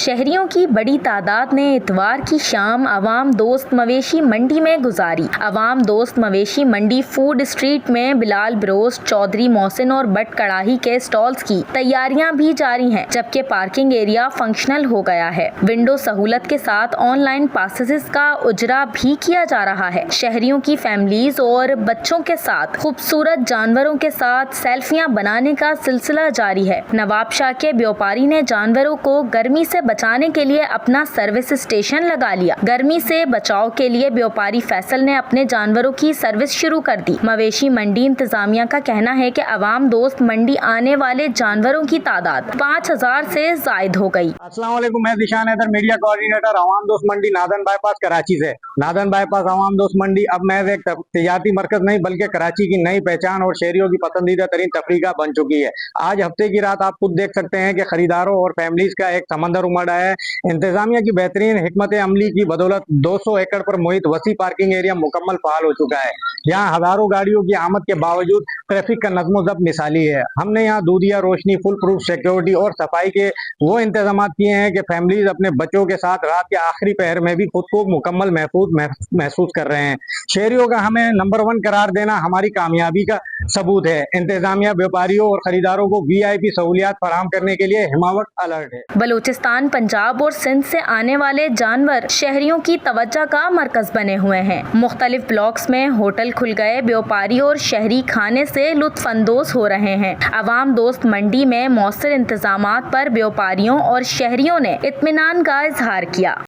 शहरियों की बड़ी तादाद ने इतवार की शाम अवाम दोस्त मवेशी मंडी में गुजारी। अवाम दोस्त मवेशी मंडी फूड स्ट्रीट में बिलाल ब्रोस, चौधरी मोहसिन और बट कड़ाही के स्टॉल्स की तैयारियां भी जारी हैं, जबकि पार्किंग एरिया फंक्शनल हो गया है। विंडो सहूलत के साथ ऑनलाइन पासेस का उजरा भी किया जा रहा है। शहरियों की फैमिलीज और बच्चों के साथ खूबसूरत जानवरों के साथ सेल्फियां बनाने का सिलसिला जारी है। नवाबशाह के व्यापारी ने जानवरों को गर्मी से बचाने के लिए अपना सर्विस स्टेशन लगा लिया। गर्मी से बचाव के लिए व्यापारी फैसल ने अपने जानवरों की सर्विस शुरू कर दी। मवेशी मंडी इंतजामिया का कहना है कि अवाम दोस्त मंडी आने वाले जानवरों की तादाद 5000 से जायद हो गई। अस्सलाम वालेकुम, मैं दिशान हैदर, मीडिया कोऑर्डिनेटर अवाम दोस्त मंडी नादन बाईपास कराची से। नादन बाईपास अवाम दोस्त मंडी अब महज एक तजारती मरकज नहीं बल्कि कराची की नई पहचान और शहरियों की पसंदीदा तरीन तफरीगा बन चुकी है। आज हफ्ते की रात आप खुद देख सकते हैं कि खरीदारों और फैमिलीज का एक समंदर उमड़ा है। इंतजामिया की बेहतरीन हिकमत अमली की बदौलत 200 एकड़ पर मुहित वसी पार्किंग एरिया मुकम्मल फाल हो चुका है। यहाँ हजारों गाड़ियों की आमद के बावजूद ट्रैफिक का नज़्म ज़ब्त मिसाली है। हमने यहाँ दूधिया रोशनी, फुल प्रूफ सिक्योरिटी और सफाई के वो इंतजाम किए हैं कि फैमिलीज अपने बच्चों के साथ रात के आखिरी पहर में भी खुद को मुकम्मल महसूस कर रहे हैं। शहरियों का हमें नंबर 1 करार देना हमारी कामयाबी का सबूत है। इंतजामिया व्यापारियों और खरीदारों को VIP सहूलियात फराहम करने के लिए हिमावत अलर्ट है। बलूचिस्तान, पंजाब और सिंध से आने वाले जानवर शहरियों की तवज्जो का मरकज बने हुए हैं। मुख्तलिफ ब्लॉक्स में होटल खुल गए, व्यापारी और शहरी खाने से लुत्फ अंदोज हो रहे हैं। अवाम दोस्त मंडी में मौसर इंतजामात पर व्यापारियों और शहरियों ने इत्मीनान का इजहार किया।